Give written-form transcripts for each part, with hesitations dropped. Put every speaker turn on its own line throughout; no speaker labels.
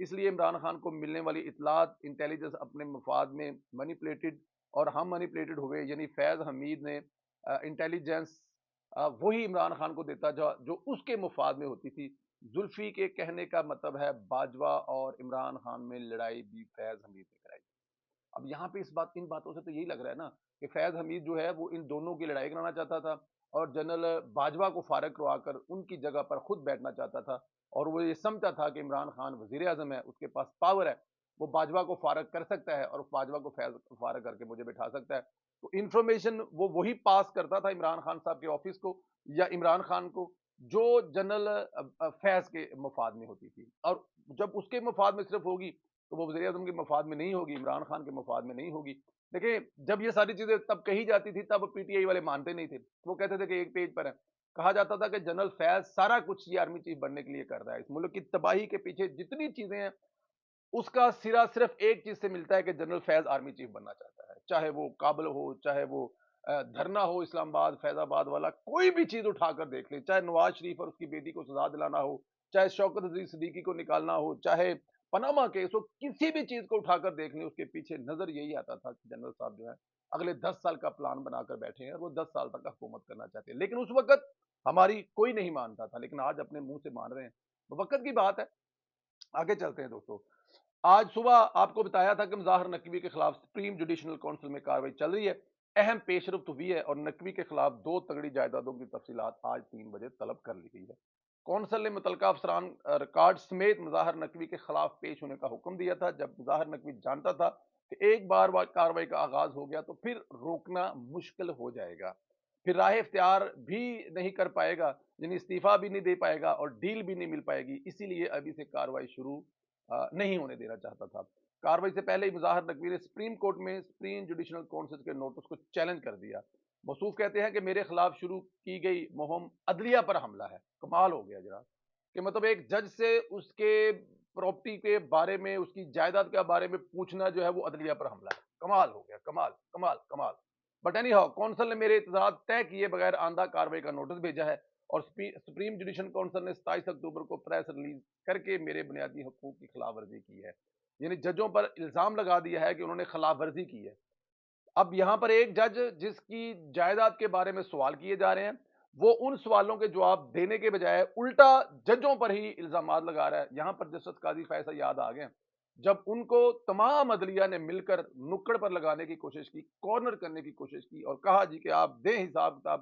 اس لیے عمران خان کو ملنے والی اطلاعات انٹیلیجنس اپنے مفاد میں مینیپولیٹڈ اور ہم مینیپولیٹڈ ہوئے، یعنی فیض حمید نے انٹیلیجنس وہی عمران خان کو دیتا جو اس کے مفاد میں ہوتی تھی۔ زلفی کے کہنے کا مطلب ہے باجوہ اور عمران خان میں لڑائی بھی فیض حمید نے کرائی۔ اب یہاں پہ ان باتوں سے تو یہی لگ رہا ہے نا کہ فیض حمید جو ہے وہ ان دونوں کی لڑائی کرانا چاہتا تھا اور جنرل باجوہ کو فارغ کروا کر ان کی جگہ پر خود بیٹھنا چاہتا تھا، اور وہ یہ سمجھتا تھا کہ عمران خان وزیر اعظم ہے، اس کے پاس پاور ہے، وہ باجوہ کو فارغ کر سکتا ہے اور باجوہ کو فارغ کر کے مجھے بٹھا سکتا ہے۔ تو انفارمیشن وہ وہی پاس کرتا تھا عمران خان صاحب کے آفس کو یا عمران خان کو، جو جنرل فیض کے مفاد میں ہوتی تھی، اور جب اس کے مفاد میں صرف ہوگی تو وہ وزیر اعظم کے مفاد میں نہیں ہوگی، عمران خان کے مفاد میں نہیں ہوگی۔ دیکھیں جب یہ ساری چیزیں تب کہی جاتی تھی تب پی ٹی آئی والے مانتے نہیں تھے، وہ کہتے تھے کہ ایک پیج پر ہے، کہا جاتا تھا کہ جنرل فیض سارا کچھ یہ آرمی چیف بننے کے لیے کر رہا ہے، اس ملک کی تباہی کے پیچھے جتنی چیزیں ہیں اس کا سرا صرف ایک چیز سے ملتا ہے کہ جنرل فیض آرمی چیف بننا چاہتا ہے، چاہے وہ کابل ہو، چاہے وہ دھرنا ہو اسلام آباد فیض آباد والا، کوئی بھی چیز اٹھا کر دیکھ لیں، چاہے نواز شریف اور اس کی بیٹی کو سزا دلانا ہو، چاہے شوکت عزیز صدیقی کو نکالنا ہو، چاہے پناما کیس ہو، کسی بھی چیز کو اٹھا کر دیکھ لیں، اس کے پیچھے نظر یہی آتا تھا کہ جنرل صاحب جو ہے اگلے 10 سال کا پلان بنا کر بیٹھے ہیں اور وہ 10 سال تک حکومت کرنا چاہتے ہیں، لیکن اس وقت ہماری کوئی نہیں مانتا تھا، لیکن آج اپنے منہ سے مان رہے ہیں، وقت کی بات ہے۔ آگے چلتے ہیں دوستو، آج صبح آپ کو بتایا تھا کہ مظاہر نقوی کے خلاف سپریم جوڈیشنل کونسل میں کاروائی چل رہی ہے، اہم پیش رفت ہوئی ہے اور نقوی کے خلاف 2 تگڑی جائیدادوں کی تفصیلات آج 3 بجے طلب کر لی گئی ہے۔ کونسل نے متعلقہ افسران ریکارڈ سمیت مظاہر نقوی کے خلاف پیش ہونے کا حکم دیا تھا، جب مظاہر نقوی جانتا تھا کہ ایک بار کاروائی کا آغاز ہو گیا تو پھر روکنا مشکل ہو جائے گا، پھر راہ اختیار بھی نہیں کر پائے گا، یعنی استعفیٰ بھی نہیں دے پائے گا اور ڈیل بھی نہیں مل پائے گی، اسی لیے ابھی سے کاروائی شروع نہیں ہونے دینا چاہتا تھا۔ کاروائی سے پہلے ہی مظاہر نقوی نے سپریم کورٹ میں سپریم جوڈیشنل کونسل کے نوٹس کو چیلنج کر دیا۔ موصوف کہتے ہیں کہ میرے خلاف شروع کی گئی مہم عدلیہ پر حملہ ہے۔ کمال ہو گیا جناب، کہ مطلب ایک جج سے اس کے پراپرٹی کے بارے میں، اس کی جائیداد کے بارے میں پوچھنا جو ہے وہ عدلیہ پر حملہ ہے۔ کمال ہو گیا، کمال کمال کمال۔ بٹ اینی ہاؤ، کونسل نے میرے اعتراضات طے کیے بغیر آندہ کاروائی کا نوٹس بھیجا ہے اور سپریم جوڈیشن کونسل نے 27 اکتوبر کو پریس ریلیز کر کے میرے بنیادی حقوق کی خلاف ورزی کی ہے، یعنی ججوں پر الزام لگا دیا ہے کہ انہوں نے خلاف ورزی کی ہے۔ اب یہاں پر ایک جج جس کی جائیداد کے بارے میں سوال کیے جا رہے ہیں، وہ ان سوالوں کے جواب دینے کے بجائے الٹا ججوں پر ہی الزامات لگا رہا ہے۔ یہاں پر جسٹس قاضی فیصل یاد آ گئے جب ان کو تمام عدلیہ نے مل کر نکڑ پر لگانے کی کوشش کی، کارنر کرنے کی کوشش کی اور کہا جی کہ آپ دیں حساب کتاب،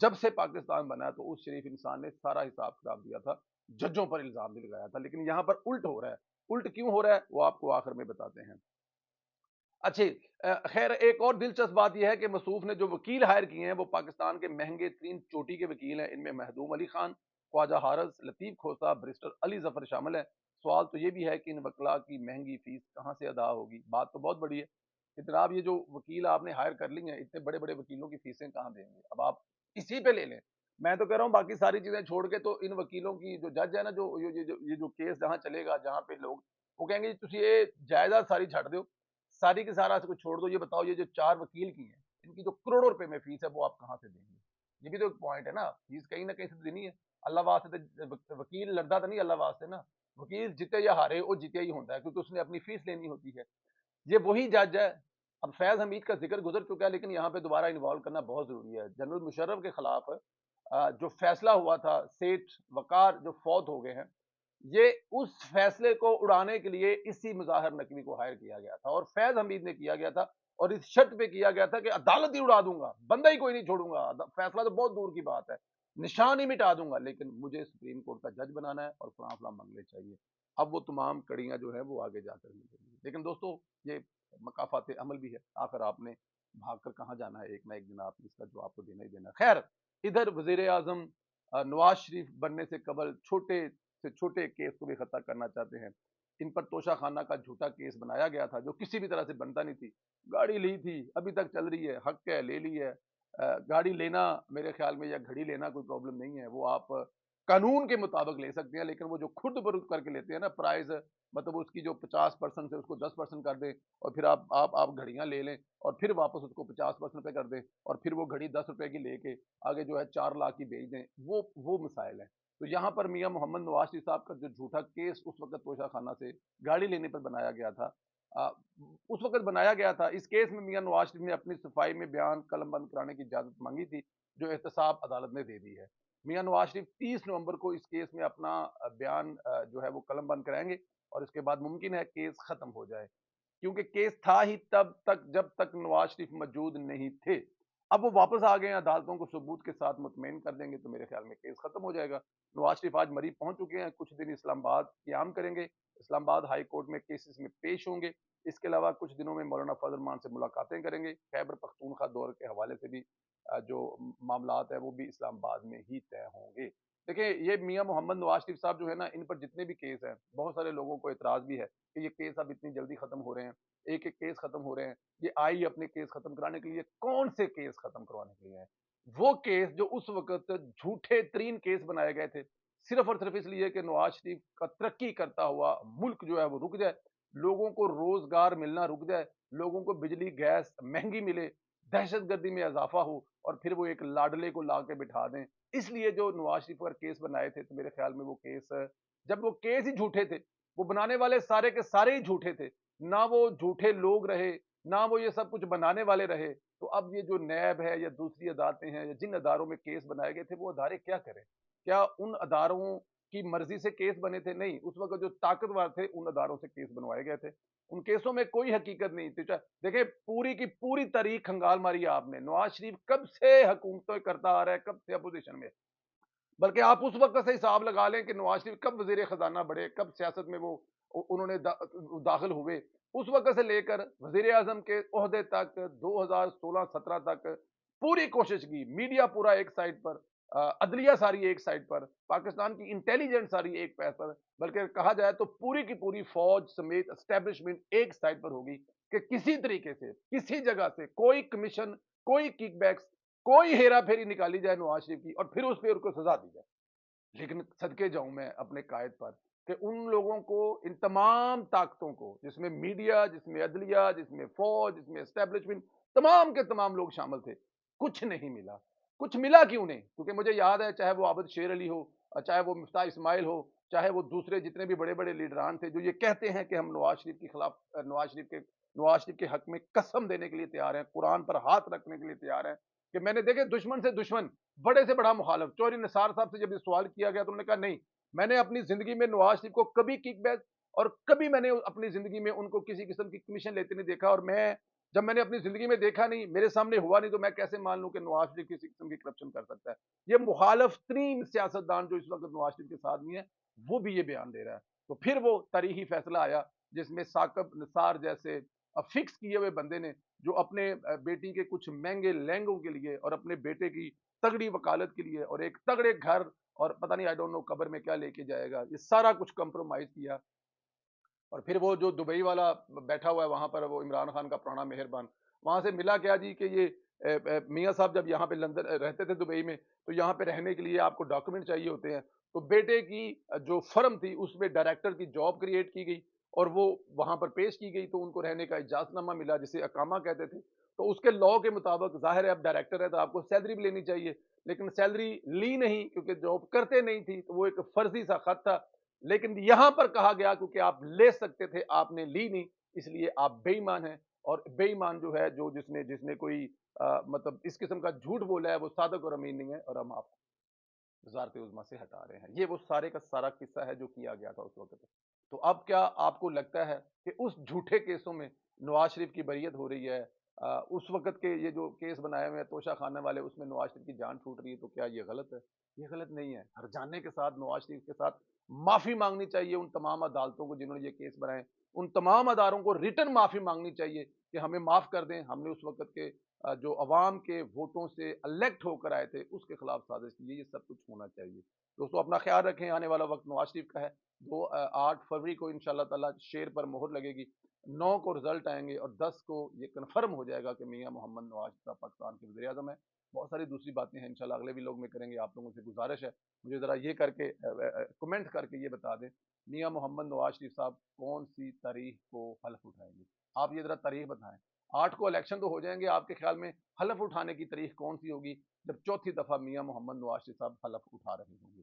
جب سے پاکستان بنا ہے تو اس شریف انسان نے سارا حساب کتاب دیا تھا، ججوں پر الزام بھی لگایا تھا، لیکن یہاں پر الٹ ہو رہا ہے۔ الٹ کیوں ہو رہا ہے وہ آپ کو آخر میں بتاتے ہیں۔ اچھی خیر، ایک اور دلچسپ بات یہ ہے کہ مصروف نے جو وکیل ہائر کیے ہیں وہ پاکستان کے مہنگے ترین چوٹی کے وکیل ہیں، ان میں مہدوم علی خان، خواجہ حارث، لطیف کھوسہ، بریسٹر علی ظفر شامل ہیں۔ سوال تو یہ بھی ہے کہ ان وکلاء کی مہنگی فیس کہاں سے ادا ہوگی؟ بات تو بہت بڑی ہے کہ جناب یہ جو وکیل آپ نے ہائر کر لی ہیں، اتنے بڑے بڑے وکیلوں کی فیسیں کہاں دیں گے؟ اب آپ اسی پہ لے لیں، میں تو کہہ رہا ہوں باقی ساری چیزیں چھوڑ کے تو ان وکیلوں کی جو جج ہے نا، جو کیس جہاں چلے گا، جہاں پہ لوگ وہ کہیں گے جی تسی یہ جائیداد ساری چھڑ دو، ساری کی سارا سے کو چھوڑ دو، یہ بتاؤ یہ جو 4 وکیل کی ہیں ان کی جو کروڑوں روپے میں فیس ہے وہ آپ کہاں سے دیں گے؟ یہ بھی تو ایک پوائنٹ ہے نا، فیس کہیں نہ کہیں سے دینی ہے۔ اللہ واسطے وکیل لڑتا تو نہیں اللہ واسطے نا، وکیل جیتے یا ہارے وہ جیتے ہی ہوتا ہے کیونکہ اس نے اپنی فیس لینی ہوتی ہے۔ یہ وہی جج ہے۔ اب فیض حمید کا ذکر گزر چکا ہے لیکن یہاں پہ دوبارہ انوالو کرنا بہت ضروری ہے۔ جنرل مشرف کے خلاف جو فیصلہ ہوا تھا، سیٹھ وقار جو فوت ہو گئے ہیں، یہ اس فیصلے کو اڑانے کے لیے اسی مظاہر نقوی کو ہائر کیا گیا تھا اور فیض حمید نے کیا گیا تھا، اور اس شرط پہ کیا گیا تھا کہ عدالت ہی اڑا دوں گا، بندہ ہی کوئی نہیں چھوڑوں گا، فیصلہ تو بہت دور کی بات ہے، نشان ہی مٹا دوں گا، لیکن مجھے سپریم کورٹ کا جج بنانا ہے اور فلاں فلاں بنگلے چاہیے۔ اب وہ تمام کڑیاں جو ہیں وہ آگے جا کر ملیں گی، لیکن دوستو یہ مقافات عمل بھی ہے، آخر آپ نے بھاگ کر کہاں جانا ہے، ایک نہ ایک دن آپ نے اس کا جواب تو دینا ہی دینا ہے۔ خیر، ادھر وزیر اعظم نواز شریف بننے سے قبل چھوٹے سے چھوٹے کیس کو بھی خطا کرنا چاہتے ہیں۔ ان پر توشہ خانہ کا جھوٹا کیس بنایا گیا تھا جو کسی بھی طرح سے بنتا نہیں تھی، گاڑی لی تھی ابھی تک چل رہی ہے، حق ہے لے لی ہے، گاڑی لینا میرے خیال میں یا گھڑی لینا کوئی پرابلم نہیں ہے، وہ آپ قانون کے مطابق لے سکتے ہیں، لیکن وہ جو خود بروخت کر کے لیتے ہیں نا پرائز، مطلب اس کی جو 50% سے اس کو 10% کر دیں اور پھر آپ گھڑیاں لے لیں اور پھر واپس اس کو 50% پہ کر دیں اور پھر وہ گھڑی 10 روپے کی لے کے آگے جو ہے 4 لاکھ کی بیچ دیں، وہ مسائل ہیں۔ تو یہاں پر میاں محمد نواز شریف صاحب کا جو جھوٹا کیس اس وقت توشہ خانہ سے گاڑی لینے پر بنایا گیا تھا، اس وقت بنایا گیا تھا، اس کیس میں میاں نواز شریف نے اپنی صفائی میں بیان قلم بند کرانے کی اجازت مانگی تھی، جو احتساب عدالت نے دے دی ہے۔ میاں نواز شریف 30 نومبر کو اس کیس میں اپنا بیان جو ہے وہ قلم بند کرائیں گے، اور اس کے بعد ممکن ہے کیس ختم ہو جائے، کیونکہ کیس تھا ہی تب تک جب تک نواز شریف موجود نہیں تھے۔ اب وہ واپس آ گئے ہیں، عدالتوں کو ثبوت کے ساتھ مطمئن کر دیں گے تو میرے خیال میں کیس ختم ہو جائے گا۔ نواز شریف آج مری پہنچ چکے ہیں، کچھ دن اسلام آباد قیام کریں گے، اسلام آباد ہائی کورٹ میں کیسز میں پیش ہوں گے۔ اس کے علاوہ کچھ دنوں میں مولانا فضل الرحمان سے ملاقاتیں کریں گے، خیبر پختونخوا دور کے حوالے سے بھی جو معاملات ہیں وہ بھی اسلام آباد میں ہی طے ہوں گے۔ دیکھیں، یہ میاں محمد نواز شریف صاحب جو ہے نا، ان پر جتنے بھی کیس ہیں، بہت سارے لوگوں کو اعتراض بھی ہے کہ یہ کیس اب اتنی جلدی ختم ہو رہے ہیں، ایک ایک کیس ختم ہو رہے ہیں، یہ آئی اپنے کیس ختم کرانے کے لیے، کون سے کیس ختم کروانے کے لیے ہیں؟ وہ کیس جو اس وقت جھوٹے ترین کیس بنائے گئے تھے، صرف اور صرف اس لیے کہ نواز شریف کا ترقی کرتا ہوا ملک جو ہے وہ رک جائے، لوگوں کو روزگار ملنا رک جائے، لوگوں کو بجلی گیس مہنگی ملے، دہشت گردی میں اضافہ ہو، اور پھر وہ ایک لاڈلے کو لا کے بٹھا دیں۔ اس لیے جو نواز شریف پر کیس بنائے تھے، تو میرے خیال میں وہ کیس، جب وہ کیس ہی جھوٹے تھے، وہ بنانے والے سارے کے سارے ہی جھوٹے تھے، نہ وہ جھوٹے لوگ رہے، نہ وہ یہ سب کچھ بنانے والے رہے، تو اب یہ جو نیب ہے یا دوسری عدالتیں ہیں یا جن اداروں میں کیس بنائے گئے تھے، وہ ادارے کیا کریں؟ کیا ان اداروں کی مرضی سے کیس بنے تھے؟ نہیں، اس وقت جو طاقتور تھے ان اداروں سے کیس بنوائے گئے تھے، ان کیسوں میں کوئی حقیقت نہیں تھی۔ دیکھیں، پوری کی پوری تاریخ کھنگال ماری ہے آپ نے، نواز شریف کب سے حکومتیں کرتا آ رہا ہے، کب سے اپوزیشن میں، بلکہ آپ اس وقت سے حساب لگا لیں کہ نواز شریف کب وزیر خزانہ بڑھے، کب سیاست میں وہ انہوں نے داخل ہوئے، اس وقت سے لے کر وزیر اعظم کے عہدے تک 2016-17 تک پوری کوشش کی، میڈیا پورا ایک سائڈ پر، عدلیہ ساری ایک سائڈ پر، پاکستان کی انٹیلیجنس ساری ایک پیر پر، بلکہ کہا جائے تو پوری کی پوری فوج سمیت اسٹیبلشمنٹ ایک سائڈ پر ہوگی کہ کسی طریقے سے، کسی جگہ سے کوئی کمیشن، کوئی کک بیکس، کوئی ہیرا پھیری نکالی جائے نواز شریف کی، اور پھر اس پہ ان کو سزا دی جائے۔ لیکن صدقے جاؤں میں اپنے قائد پر کہ ان لوگوں کو، ان تمام طاقتوں کو، جس میں میڈیا، جس میں عدلیہ، جس میں فوج، جس میں اسٹیبلشمنٹ، تمام کے تمام لوگ شامل تھے، کچھ نہیں ملا۔ کچھ ملا کیوں نہیں؟ کیونکہ مجھے یاد ہے، چاہے وہ عابد شیر علی ہو، چاہے وہ مفتاح اسماعیل ہو، چاہے وہ دوسرے جتنے بھی بڑے بڑے لیڈران تھے جو یہ کہتے ہیں کہ ہم نواز شریف کے خلاف، نواز شریف کے حق میں قسم دینے کے لیے تیار ہیں، قرآن پر ہاتھ رکھنے کے لیے تیار ہیں کہ میں نے دیکھے دشمن سے دشمن، بڑے سے بڑا مخالف، چوہری نثار صاحب سے جب یہ سوال کیا گیا تو انہوں نے کہا نہیں، میں نے اپنی زندگی میں نواز شریف کو کبھی کک بیک اور کبھی میں نے اپنی زندگی میں ان کو کسی قسم کی کمیشن لیتے نہیں دیکھا، اور جب میں نے اپنی زندگی میں دیکھا نہیں، میرے سامنے ہوا نہیں، تو میں کیسے مان لوں کہ نواز شریف کسی قسم کی کرپشن کر سکتا ہے؟ یہ مخالف ترین سیاستدان جو اس وقت نواز شریف کے ساتھ نہیں ہے، وہ بھی یہ بیان دے رہا ہے۔ تو پھر وہ تاریخی فیصلہ آیا جس میں ثاقب نثار جیسے فکس کیے ہوئے بندے نے، جو اپنے بیٹی کے کچھ مہنگے لہنگوں کے لیے اور اپنے بیٹے کی تگڑی وکالت کے لیے اور ایک تگڑے گھر، اور پتہ نہیں آئی ڈونٹ نو قبر میں کیا لے کے جائے گا، یہ سارا کچھ کمپرومائز کیا۔ اور پھر وہ جو دبئی والا بیٹھا ہوا ہے وہاں پر، وہ عمران خان کا پرانا مہربان، وہاں سے ملا کیا جی کہ یہ میاں صاحب جب یہاں پہ لندن رہتے تھے دبئی میں، تو یہاں پہ رہنے کے لیے آپ کو ڈاکومنٹ چاہیے ہوتے ہیں، تو بیٹے کی جو فرم تھی اس میں ڈائریکٹر کی جاب کریٹ کی گئی اور وہ وہاں پر پیش کی گئی، تو ان کو رہنے کا اجازت نامہ ملا جسے اقامہ کہتے تھے۔ تو اس کے لاء کے مطابق ظاہر ہے اب ڈائریکٹر ہے تو آپ کو سیلری بھی لینی چاہیے، لیکن سیلری لی نہیں کیونکہ جاب کرتے نہیں تھی، تو وہ ایک فرضی سا خط تھا۔ لیکن یہاں پر کہا گیا کیونکہ آپ لے سکتے تھے، آپ نے لی نہیں، اس لیے آپ بے ایمان ہیں، اور بے ایمان جو ہے، جو جس نے کوئی مطلب اس قسم کا جھوٹ بولا ہے، وہ صادق اور امین نہیں ہے، اور ہم آپ وزارت عظمیٰ سے ہٹا رہے ہیں۔ یہ وہ سارے کا سارا قصہ ہے جو کیا گیا تھا اس وقت۔ تو اب کیا آپ کو لگتا ہے کہ اس جھوٹے کیسوں میں نواز شریف کی بریت ہو رہی ہے؟ اس وقت کے یہ جو کیس بنائے ہوئے ہیں توشہ خانہ والے، اس میں نواز شریف کی جان چھوٹ رہی ہے، تو کیا یہ غلط ہے؟ یہ غلط نہیں ہے۔ ہر جانے کے ساتھ نواز شریف کے ساتھ معافی مانگنی چاہیے ان تمام عدالتوں کو جنہوں نے یہ کیس بنائے، ان تمام اداروں کو ریٹن معافی مانگنی چاہیے کہ ہمیں معاف کر دیں، ہم نے اس وقت کے جو عوام کے ووٹوں سے الیکٹ ہو کر آئے تھے اس کے خلاف سازش کی ہے، یہ سب کچھ ہونا چاہیے۔ دوستو اپنا خیال رکھیں، آنے والا وقت نواز شریف کا ہے۔ 8 فروری کو انشاءاللہ تعالیٰ شیر پر مہر لگے گی، 9 کو رزلٹ آئیں گے، اور 10 کو یہ کنفرم ہو جائے گا کہ میاں محمد نواز شریف پاکستان کے وزیر اعظم ہے۔ بہت ساری دوسری باتیں ہیں انشاءاللہ اگلے بھی لوگ میں کریں گے۔ آپ لوگوں سے گزارش ہے، مجھے ذرا یہ کر کے کمنٹ کر کے یہ بتا دیں، میاں محمد نواز شریف صاحب کون سی تاریخ کو حلف اٹھائیں گے؟ آپ یہ ذرا تاریخ بتائیں۔ 8 کو الیکشن تو ہو جائیں گے، آپ کے خیال میں حلف اٹھانے کی تاریخ کون سی ہوگی جب چوتھی دفعہ میاں محمد نواز شریف صاحب حلف اٹھا رہے ہوں گے؟